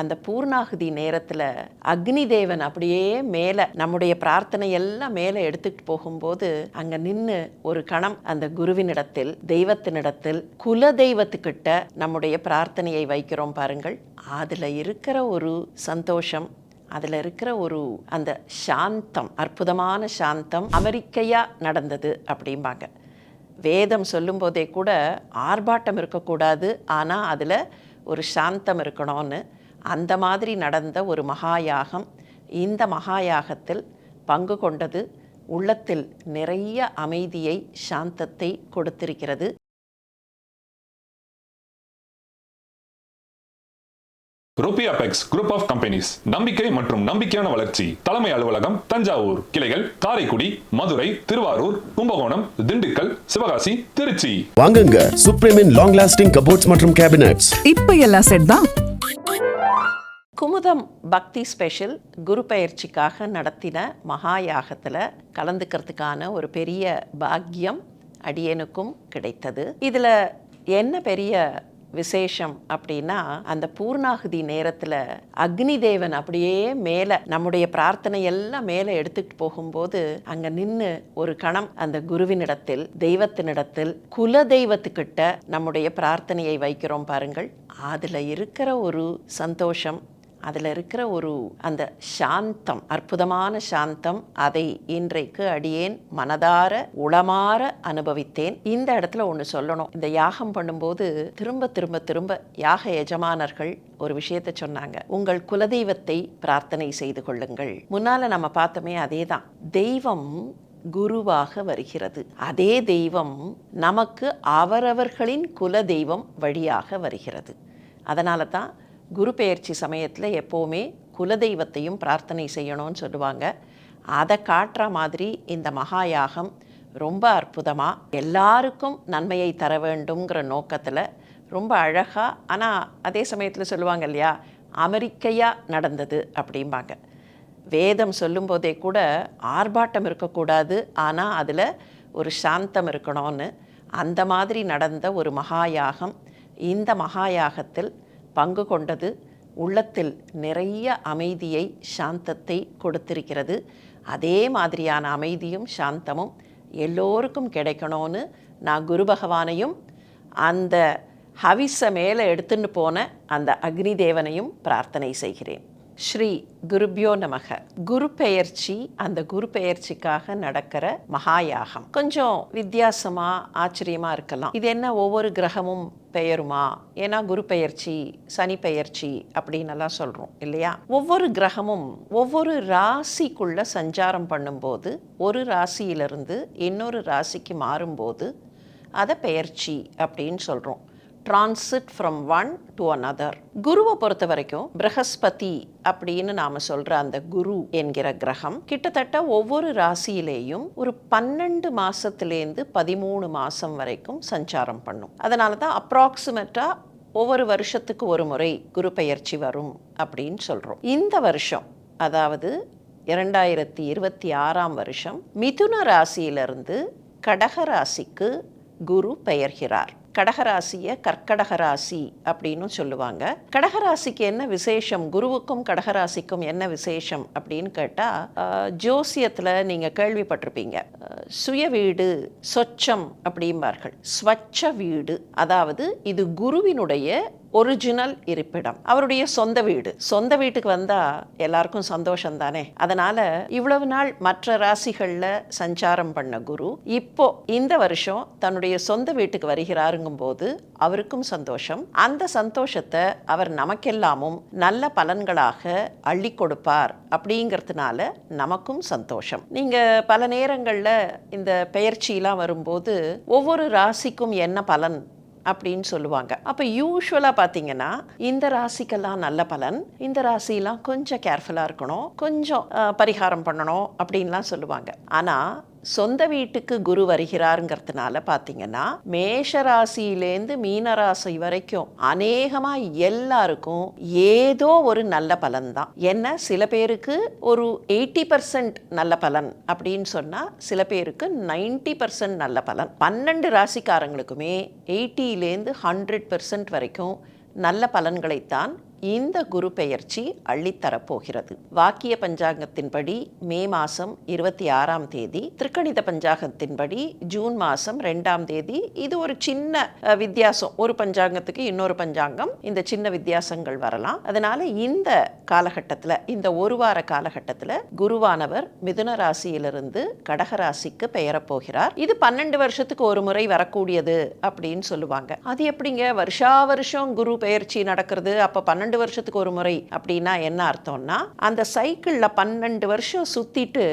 அந்த பூர்ணாகுதி நேரத்தில் அக்னி தேவன் அப்படியே மேலே நம்முடைய பிரார்த்தனை எல்லாம் மேலே எடுத்துட்டு போகும்போது அங்கே நின்று ஒரு கணம் அந்த குருவினிடத்தில் தெய்வத்தினிடத்தில் குல தெய்வத்துக்கிட்ட நம்முடைய பிரார்த்தனையை வைக்கிறோம் பாருங்கள். அதில் இருக்கிற ஒரு சந்தோஷம், அதில் இருக்கிற ஒரு அந்த சாந்தம், அற்புதமான சாந்தம் அமெரிக்கையாக நடந்தது அப்படிம்பாங்க. வேதம் சொல்லும்போதே கூட ஆர்ப்பாட்டம் இருக்கக்கூடாது, ஆனால் அதில் ஒரு சாந்தம் இருக்கணும்னு. அந்த மாதிரி நடந்த ஒரு மகாயாகம். இந்த மகாயாகத்தில் பங்கு கொண்டது உள்ளத்தில் நிறைய அமைதியை, சாந்தத்தை கொடுத்திருக்கிறது. ருபியாபெக்ஸ் குரூப் ஆஃப் கம்பெனிஸ், நம்பிக்கை மற்றும் நம்பிக்கையான வளர்ச்சி. தலைமை அலுவலகம் தஞ்சாவூர், கிளைகள் காரைக்குடி, மதுரை, திருவாரூர், கும்பகோணம், திண்டுக்கல், சிவகாசி, திருச்சி. வாங்குங்க சுப்ரீமின் லாங் லாஸ்டிங் கபோர்ட்ஸ் மற்றும் கேபினட்ஸ். இப்ப எல்லா செட் தான். குமுதம் பக்தி ஸ்பெஷல் குரு பயிற்சிக்காக நடத்தின மகாயாகத்தில் கலந்துக்கிறதுக்கான ஒரு பெரிய பாக்கியம் அடியனுக்கும் கிடைத்தது. இதில் என்ன பெரிய விசேஷம் அப்படின்னா, அந்த பூர்ணாகுதி நேரத்தில் அக்னி தேவன் அப்படியே மேலே நம்முடைய பிரார்த்தனை எல்லாம் மேலே எடுத்துட்டு போகும்போது அங்கே நின்று ஒரு கணம் அந்த குருவினிடத்தில் தெய்வத்தினிடத்தில் குல தெய்வத்துக்கிட்ட நம்முடைய பிரார்த்தனையை வைக்கிறோம் பாருங்கள். அதில் இருக்கிற ஒரு சந்தோஷம், அதில் இருக்கிற ஒரு அந்த சாந்தம், அற்புதமான சாந்தம், அதை இன்றைக்கு அடியேன் மனதார உளமாற அனுபவித்தேன். இந்த இடத்துல ஒன்று சொல்லணும். இந்த யாகம் பண்ணும்போது திரும்ப திரும்ப திரும்ப யாக எஜமானர்கள் ஒரு விஷயத்தை சொன்னாங்க. உங்கள் குலதெய்வத்தை பிரார்த்தனை செய்து கொள்ளுங்கள். முன்னால நம்ம பார்த்தோமே, அதே தான். தெய்வம் குருவாக வருகிறது. அதே தெய்வம் நமக்கு அவரவர்களின் குல தெய்வம் வழியாக வருகிறது. அதனால தான் குரு பெயர்ச்சி சமயத்தில் எப்போவுமே குலதெய்வத்தையும் பிரார்த்தனை செய்யணும்னு சொல்லுவாங்க. அதை காட்டுற மாதிரி இந்த மகாயாகம் ரொம்ப அற்புதமாக எல்லாருக்கும் நன்மையை தர வேண்டுங்கிற நோக்கத்தில் ரொம்ப அழகாக, ஆனால் அதே சமயத்தில் சொல்லுவாங்க இல்லையா, அமெரிக்கையாக நடந்தது அப்படிம்பாங்க. வேதம் சொல்லும்போதே கூட ஆர்ப்பாட்டம் இருக்கக்கூடாது, ஆனால் அதில் ஒரு சாந்தம் இருக்கணும்னு. அந்த மாதிரி நடந்த ஒரு மகாயாகம். இந்த மகாயாகத்தில் பங்கு கொண்டது உள்ளத்தில் நிறைய அமைதியை, சாந்தத்தை கொடுத்திருக்கிறது. அதே மாதிரியான அமைதியும் சாந்தமும் எல்லோருக்கும் கிடைக்கணும்னு நான் குரு பகவானையும் அந்த ஹவிஸை மேலே எடுத்துன்னு போன அந்த அக்னி தேவனையும் பிரார்த்தனை செய்கிறேன். ஸ்ரீ குருபியோ நமக. குரு பெயர்ச்சி, அந்த குரு பெயர்ச்சிக்காக நடக்கிற மகாயாகம் கொஞ்சம் வித்தியாசமா ஆச்சரியமா இருக்கலாம். இது என்ன ஒவ்வொரு கிரகமும் பெயருமா? ஏன்னா குரு பெயர்ச்சி, சனி பெயர்ச்சி அப்படின்னு எல்லாம் சொல்றோம் இல்லையா? ஒவ்வொரு கிரகமும் ஒவ்வொரு ராசிக்குள்ள சஞ்சாரம் பண்ணும்போது, ஒரு ராசியிலிருந்து இன்னொரு ராசிக்கு மாறும்போது அதை பெயர்ச்சி அப்படின்னு சொல்றோம். Transit from one to another. குருவை பொறுத்த வரைக்கும் பிரகஸ்பதி அப்படின்னு நாம சொல்ற அந்த குரு என்கிற கிரகம் கிட்டத்தட்ட ஒவ்வொரு ராசியிலேயும் ஒரு 12 மாசத்திலேருந்து 13 மாசம் வரைக்கும் சஞ்சாரம் பண்ணும். அதனால தான் அப்ராக்சிமேட்டா ஒவ்வொரு வருஷத்துக்கு ஒரு முறை குரு பெயர்ச்சி வரும் அப்படின்னு சொல்றோம். இந்த வருஷம், அதாவது 2026 வருஷம், மிதுன ராசியிலிருந்து கடக ராசிக்கு குரு பெயர்கிறார். கடகராசியை கர்க்கடக ராசி அப்படின்னு சொல்லுவாங்க. கடகராசிக்கு என்ன விசேஷம், குருவுக்கும் கடகராசிக்கும் என்ன விசேஷம் அப்படின்னு கேட்டால், ஜோசியத்தில் நீங்கள் கேள்விப்பட்டிருப்பீங்க, சுய வீடு சொச்சம் அப்படிம்பார்கள். ஸ்வச்ச வீடு, அதாவது இது குருவினுடைய ஒரிஜினல் இருப்பிடம், அவருடைய சொந்த வீடு. சொந்த வீட்டுக்கு வந்தால் எல்லாருக்கும் சந்தோஷம் தானே. அதனால இவ்வளவு நாள் மற்ற ராசிகளில் சஞ்சாரம் பண்ண குரு இப்போ இந்த வருஷம் தன்னுடைய சொந்த வீட்டுக்கு வருகிறாருங்கும் போது அவருக்கும் சந்தோஷம். அந்த சந்தோஷத்தை அவர் நமக்கெல்லாமும் நல்ல பலன்களாக அள்ளி கொடுப்பார் அப்படிங்கிறதுனால நமக்கும் சந்தோஷம். நீங்கள் பல நேரங்களில் இந்த பெயர்ச்சியெலாம் வரும்போது ஒவ்வொரு ராசிக்கும் என்ன பலன் அப்படின்னு சொல்லுவாங்க. அப்போ யூஸ்வலாக பார்த்தீங்கன்னா இந்த ராசிக்கெல்லாம் நல்ல பலன், இந்த ராசியெல்லாம் கொஞ்சம் கேர்ஃபுல்லாக இருக்கணும், கொஞ்சம் பரிகாரம் பண்ணணும் அப்படின்லாம் சொல்லுவாங்க. ஆனால் சொந்த வீட்டுக்கு குரு வருகிறாருங்கிறதுனால பார்த்தீங்கன்னா மேஷ ராசியிலேருந்து மீன ராசி வரைக்கும் அநேகமாக எல்லாருக்கும் ஏதோ ஒரு நல்ல பலன் தான். என்ன, சில பேருக்கு ஒரு 80% நல்ல பலன் அப்படின்னு சொன்னால் சில பேருக்கு 90% நல்ல பலன். 12 ராசிக்காரங்களுக்குமே 80லேருந்து 100% வரைக்கும் நல்ல பலன்களைத்தான் இந்த குரு பெயர்ச்சி அள்ளித்தரப்போகிறது. வாக்கிய பஞ்சாங்கத்தின்படி மே மாதம் 26ஆம் தேதி, திருக்கணித பஞ்சாங்கத்தின்படி ஜூன் மாதம் 2ஆம் தேதி. இது ஒரு சின்ன வித்தியாசம், ஒரு பஞ்சாங்கத்துக்கு இன்னொரு பஞ்சாங்கம் இந்த சின்ன வித்தியாசங்கள் வரலாம். அதனால இந்த காலகட்டத்தில், இந்த ஒரு வார காலகட்டத்தில் குருவானவர் மிதுன ராசியிலிருந்து கடக ராசிக்கு பெயரப் போகிறார். இது 12 வருஷத்துக்கு ஒரு முறை வரக்கூடியது அப்படின்னு சொல்லுவாங்க. அது எப்படிங்க வருஷா வருஷம் குரு பெயர்ச்சி நடக்கிறது, அப்ப 12 வருஷத்துக்கு ஒரு முறை அப்படின்னா என்ன அர்த்தம்னா, அந்த சைக்கிள்ல 12 வருஷம் சுத்திட்டு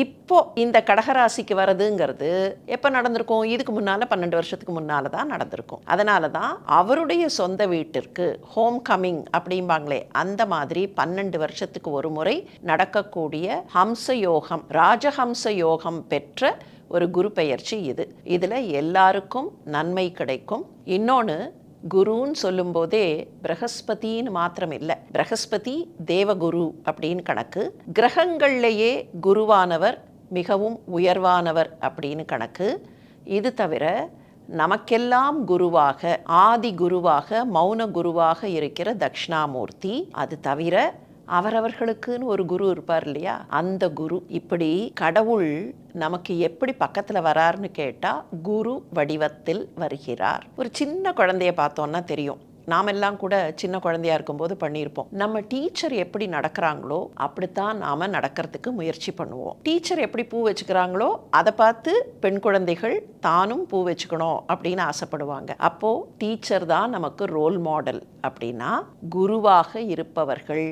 இப்போ இந்த கடகராசிக்கு வரதுங்கிறது எப்ப நடந்திருக்கும்? இதுக்கு முன்னால 12 வருஷத்துக்கு முன்னால தான் நடந்திருக்கும். அதனால தான் அவருடைய சொந்த வீட்டிற்கு ஹோம் கமிங் அப்படிம்பாங்களே, அந்த மாதிரி 12 வருஷத்துக்கு ஒரு முறை நடக்கக்கூடிய ஹம்ச யோகம், ராஜஹம்ச யோகம் பெற்ற ஒரு குரு பெயர்ச்சி இது. இதுல எல்லாருக்கும் நன்மை கிடைக்கும். இன்னொன்று, குருன்னு சொல்லும் போதே பிரகஸ்பதின்னு மாத்திரம் இல்லை, பிரகஸ்பதி தேவகுரு அப்படின்னு கணக்கு. கிரகங்கள்லேயே குருவானவர் மிகவும் உயர்வானவர் அப்படின்னு கணக்கு. இது தவிர நமக்கெல்லாம் குருவாக, ஆதி குருவாக, மௌன குருவாக இருக்கிற தட்சிணாமூர்த்தி, அது தவிர அவரவர்களுக்குன்னு ஒரு குரு இருப்பார் இல்லையா, அந்த குரு. இப்படி கடவுள் நமக்கு எப்படி பக்கத்தில் வராருன்னு கேட்டால் குரு வடிவத்தில் வருகிறார். ஒரு சின்ன குழந்தைய பார்த்தோன்னா தெரியும். நாமெல்லாம் கூட சின்ன குழந்தையா இருக்கும்போது பண்ணியிருப்போம். நம்ம டீச்சர் எப்படி நடக்கிறாங்களோ அப்படித்தான் நாம நடக்கிறதுக்கு முயற்சி பண்ணுவோம். டீச்சர் எப்படி பூ வச்சுக்கிறாங்களோ அதை பார்த்து பெண் குழந்தைகள் தானும் பூ வச்சுக்கணும் அப்படின்னு ஆசைப்படுவாங்க. அப்போ டீச்சர் தான் நமக்கு ரோல் மாடல். அப்படின்னா குருவாக இருப்பவர்கள்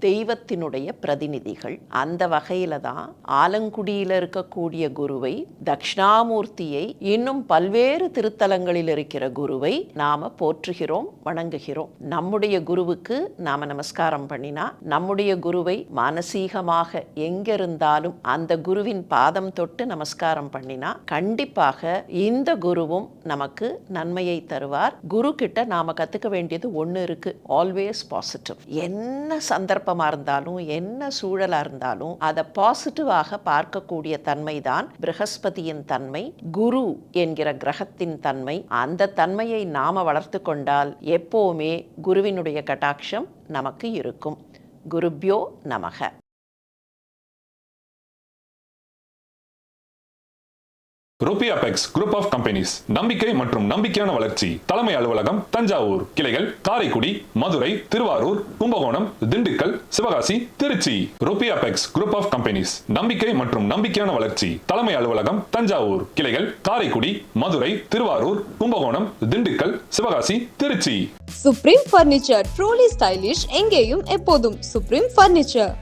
தெய்வத்தினுடைய பிரதிநிதிகள். அந்த வகையில தான் ஆலங்குடியில் இருக்கக்கூடிய குருவை, தட்சிணாமூர்த்தியை, இன்னும் பல்வேறு திருத்தலங்களில் இருக்கிற குருவை நாம போற்றுகிறோம், வணங்குகிறோம். நம்முடைய குருவுக்கு நாம நமஸ்காரம் பண்ணினா, நம்முடைய குருவை மானசீகமாக எங்கிருந்தாலும் அந்த குருவின் பாதம் தொட்டு நமஸ்காரம் பண்ணினா கண்டிப்பாக இந்த குருவும் நமக்கு நன்மையை தருவார். குரு கிட்ட நாம கத்துக்க வேண்டியது ஒண்ணு இருக்கு, ஆல்வேஸ் பாசிட்டிவ். என்ன சந்தர்ப்பமா இருந்தாலும், என்ன சூழலா இருந்தாலும் அதை பாசிட்டிவாக பார்க்கக்கூடிய தன்மை தான் பிரகஸ்பதியின் தன்மை, குரு என்கிற கிரகத்தின் தன்மை. அந்த தன்மையை நாம வளர்த்து கொண்டால் எப்பவுமே குருவினுடைய கட்டாட்சம் நமக்கு இருக்கும். குருப்யோ நமக. Ruby Apex Group of Companies, நம்பிக்கை மற்றும் நம்பிக்கையான வளர்ச்சி. தலைமை அலுவலகம் தஞ்சாவூர், கிளைகள் Karaikudi, Madurai, Thiruvarur, Kumbakonam, Dindigul, Sivakasi, Trichy. Ruby Apex Group of Companies, நம்பிக்கை மற்றும் நம்பிக்கையான வளர்ச்சி. தலைமை அலுவலகம் தஞ்சாவூர், கிளைகள் Karaikudi, Madurai, Thiruvarur, Kumbakonam, Dindigul, Sivakasi, Trichy. Supreme Furniture, truly stylish, எங்கேயும் எப்போதும் சுப்ரீம் பர்னிச்சர்.